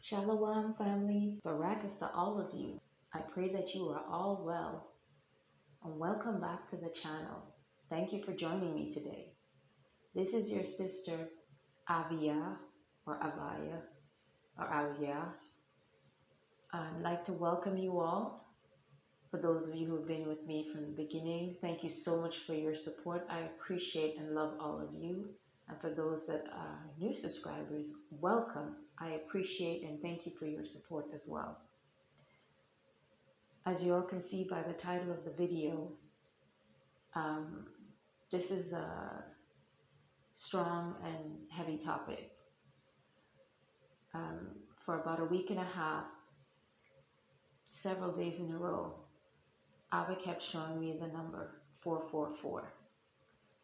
Shalom, family. Barakas to all of you. I pray that you are all well and welcome back to the channel. Thank you for joining me today. This is your sister Avia or Avaya or Avia. I'd like to welcome you all. For those of you who have been with me from the beginning, thank you so much for your support. I appreciate and love all of you. And for those that are new subscribers, welcome. I appreciate and thank you for your support as well. As you all can see by the title of the video, this is a strong and heavy topic. For about a week and a half, several days in a row, Abba kept showing me the number 444.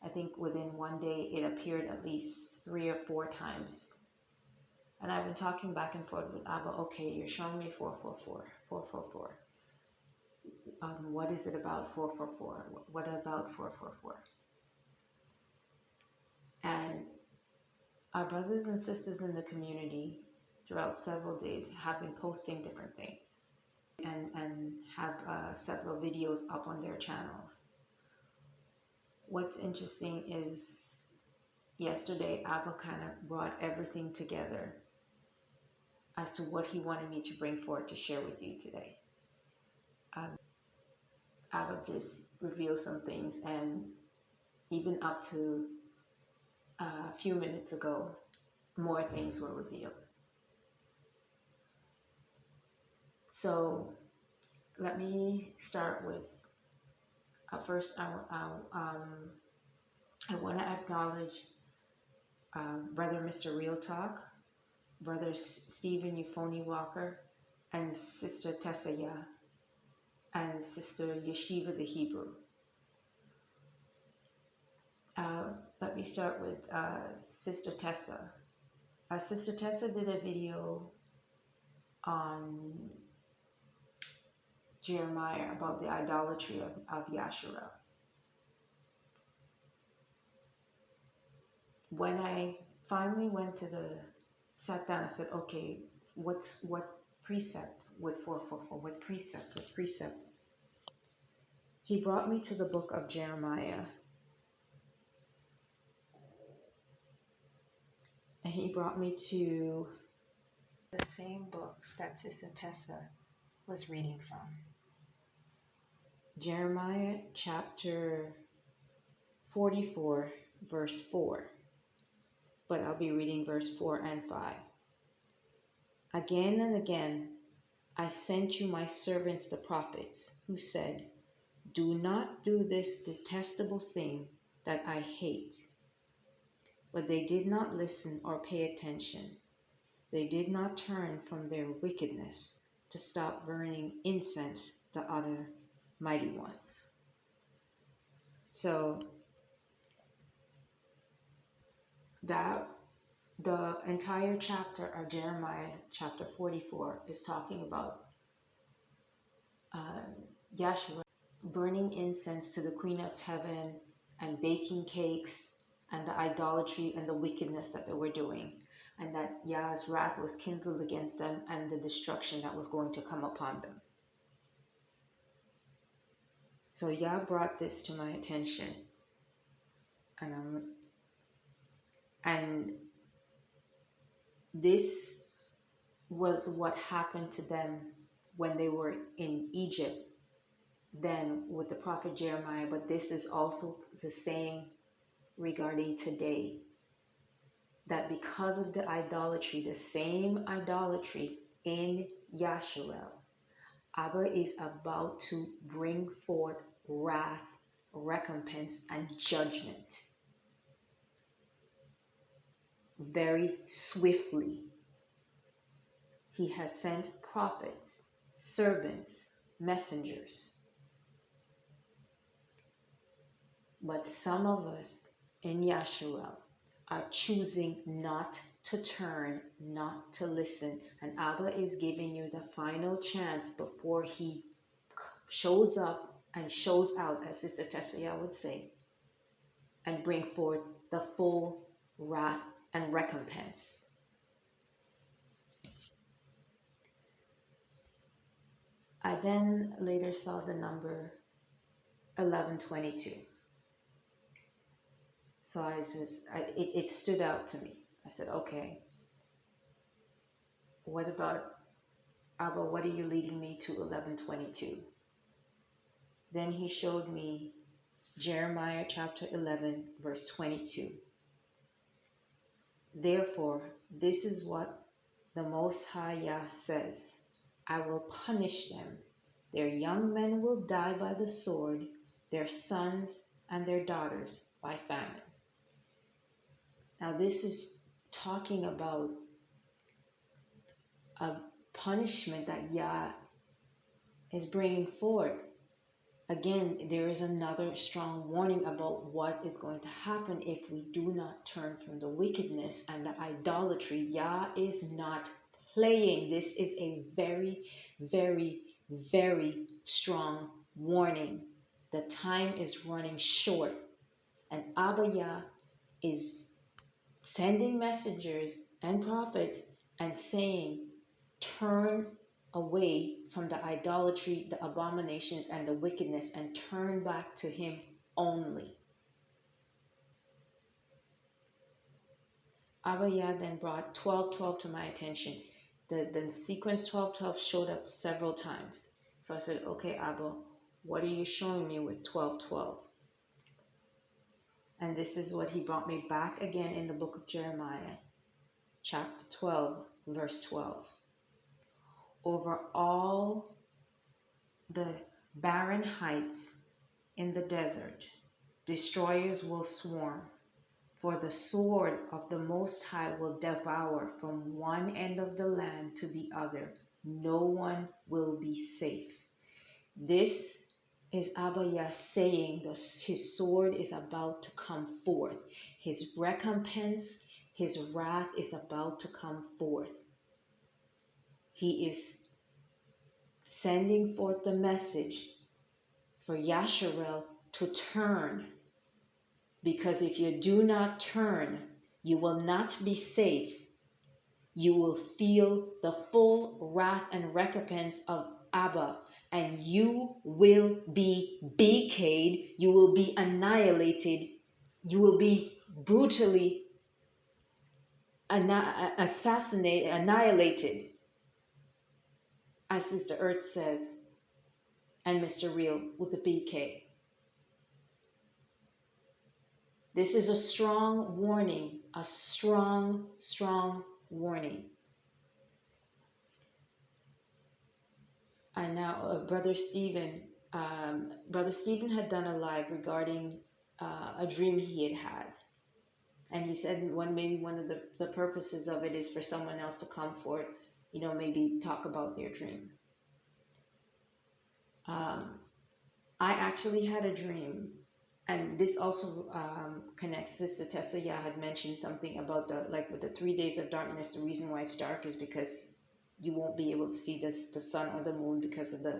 I think within one day it appeared at least 3 or 4 times. And I've been talking back and forth with Abba, okay, you're showing me 444, 444. What is it about 444? What about 444? And our brothers and sisters in the community throughout several days have been posting different things and have several videos up on their channel. What's interesting is yesterday Abba kind of brought everything together as to what he wanted me to bring forward to share with you today. Abba just revealed some things, and even up to a few minutes ago, more things were revealed. So let me start with first. I want to acknowledge Brother Mr. Real Talk, Brother Stephen Euphony Walker, and Sister Tessaya, and Sister Yeshiva the Hebrew. Let me start with Sister Tessa. Sister Tessa did a video on Jeremiah about the idolatry of Yasharel. When I finally sat down, I said, okay, what precept with 444? What precept? He brought me to the book of Jeremiah. And he brought me to the same book that Sister Tessa was reading from. Jeremiah chapter 44, verse 4. But I'll be reading verse 4 and 5. Again and again I sent you my servants the prophets, who said, do not do this detestable thing that I hate. But they did not listen or pay attention. They did not turn from their wickedness to stop burning incense to other mighty ones. So that the entire chapter of Jeremiah, chapter 44, is talking about Yahshua burning incense to the Queen of Heaven and baking cakes and the idolatry and the wickedness that they were doing, and that Yah's wrath was kindled against them and the destruction that was going to come upon them. So Yah brought this to my attention, and this was what happened to them when they were in Egypt then with the prophet Jeremiah, but this is also the same regarding today, that because of the idolatry, the same idolatry in Yasharel, Abba is about to bring forth wrath, recompense, and judgment very swiftly. He has sent prophets, servants, messengers. But some of us in Yasharel are choosing not to turn, not to listen. And Abba is giving you the final chance before he shows up and shows out, as Sister Tessaya would say, and bring forth the full wrath and recompense. then later saw the number 1122. So it stood out to me. I said, okay, what about Abba? What are you leading me to 1122? Then he showed me Jeremiah chapter 11, verse 22. Therefore, this is what the Most High Yah says. I will punish them. Their young men will die by the sword, their sons and their daughters by famine. Now this is talking about a punishment that Yah is bringing forth. Again, there is another strong warning about what is going to happen if we do not turn from the wickedness and the idolatry. Yah is not playing. This is a very, very, very strong warning. The time is running short, and Abba Yah is sending messengers and prophets and saying, turn away from the idolatry, the abominations, and the wickedness, and turn back to him only. Abba Yah then brought 12:12 to my attention. The sequence 12:12 showed up several times. So I said, okay, Abba, what are you showing me with 12:12? And this is what he brought me back again in the book of Jeremiah, chapter 12, verse 12. Over all the barren heights in the desert, destroyers will swarm, for the sword of the Most High will devour from one end of the land to the other. No one will be safe. This is Abba Yah saying his sword is about to come forth. His recompense, his wrath is about to come forth. He is sending forth the message for Yasharel to turn. Because if you do not turn, you will not be safe. You will feel the full wrath and recompense of Abba, and you will be BK'd, you will be annihilated, you will be brutally assassinated, annihilated, as Sister Earth says, and Mr. Real with the BK. This is a strong warning, a strong, strong warning. And now Brother Stephen had done a live regarding a dream he had. And he said maybe one of the purposes of it is for someone else to come forward, maybe talk about their dream. I actually had a dream, and this also connects. Sister Tessa Yah had mentioned something about with the 3 days of darkness. The reason why it's dark is because you won't be able to see the sun or the moon because of the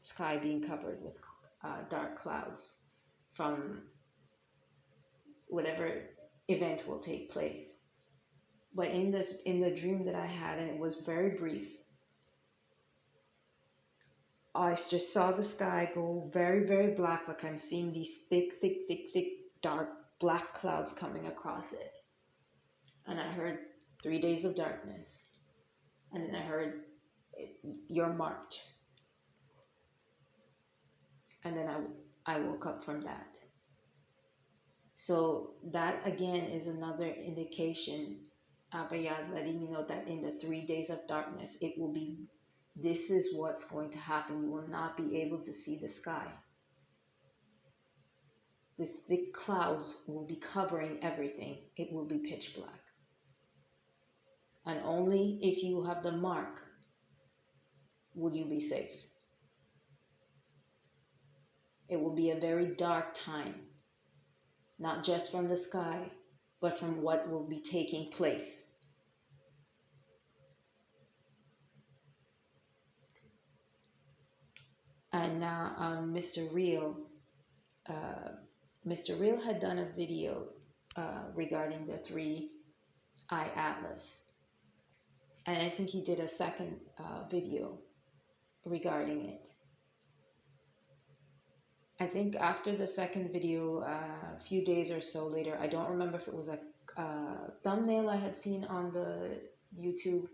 sky being covered with dark clouds from whatever event will take place. But in the dream that I had, and it was very brief, I just saw the sky go very, very black, like I'm seeing these thick, dark black clouds coming across it. And I heard 3 days of darkness. And then I heard, you're marked. And then I woke up from that. So that again is another indication, Abba Yah letting you know that in the 3 days of darkness, this is what's going to happen. You will not be able to see the sky. The thick clouds will be covering everything. It will be pitch black. And only if you have the mark will you be safe. It will be a very dark time, not just from the sky, but from what will be taking place. And now Mr. Real had done a video regarding the 3-eye atlas. And I think he did a second video. regarding it. I think after the second video, a few days or so later, I don't remember if it was a thumbnail I had seen on the YouTube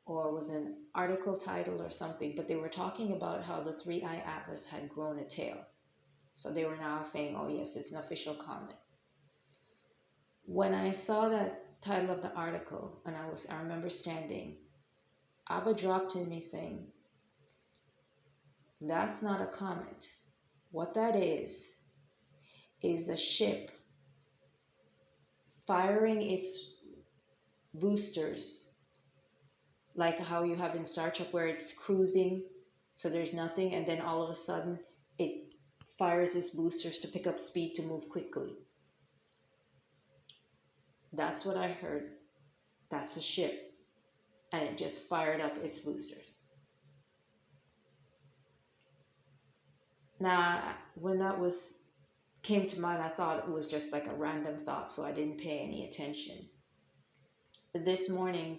or was an article title or something, but they were talking about how the three-eye atlas had grown a tail. So they were now saying, oh yes, it's an official comet. When I saw that title of the article, and I remember standing, Abba dropped in me saying, that's not a comet. What that is a ship firing its boosters, like how you have in Star Trek where it's cruising, so there's nothing, and then all of a sudden it fires its boosters to pick up speed to move quickly. That's what I heard. That's a ship, and it just fired up its boosters. Now, when that came to mind, I thought it was just like a random thought, so I didn't pay any attention. This morning,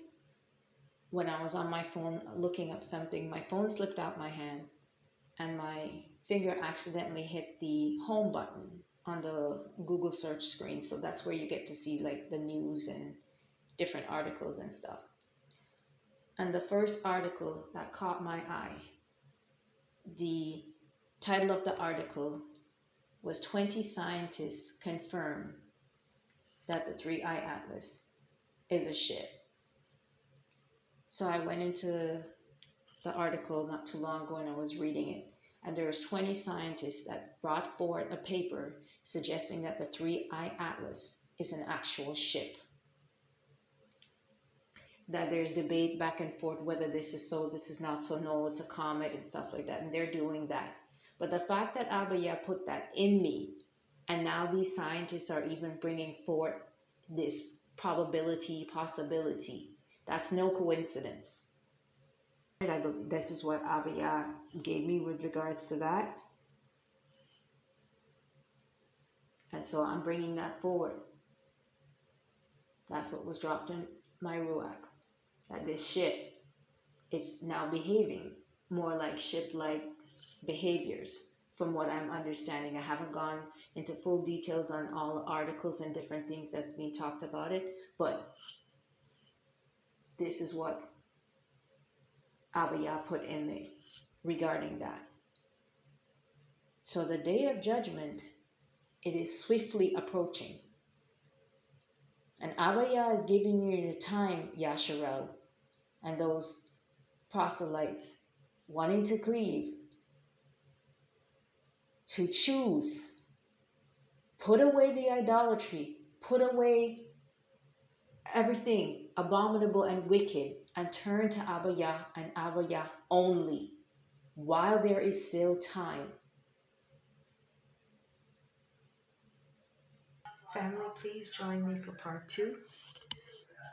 when I was on my phone looking up something, my phone slipped out my hand, and my finger accidentally hit the home button on the Google search screen. So that's where you get to see like the news and different articles and stuff. And the first article that caught my eye, the title of the article was 20 scientists confirm that the three-eye atlas is a ship. So I went into the article not too long ago and I was reading it. And there was 20 scientists that brought forward a paper suggesting that the three-eye atlas is an actual ship. That there's debate back and forth whether this is so, this is not so, no, it's a comet and stuff like that. And they're doing that. But the fact that Abaya put that in me, and now these scientists are even bringing forth this possibility, that's no coincidence. This is what Abaya gave me with regards to that. And so I'm bringing that forward. That's what was dropped in my ruach. That this ship, it's now behaving more like ship-like behaviors from what I'm understanding. I haven't gone into full details on all the articles and different things that's being talked about it, but this is what Abaya put in me regarding that. So the day of judgment, it is swiftly approaching. And Abaya is giving you the time, Yasharel, and those proselytes wanting to cleave, to choose, put away the idolatry, put away everything abominable and wicked, and turn to Abaya and Abaya only, while there is still time. Family, please join me for part 2.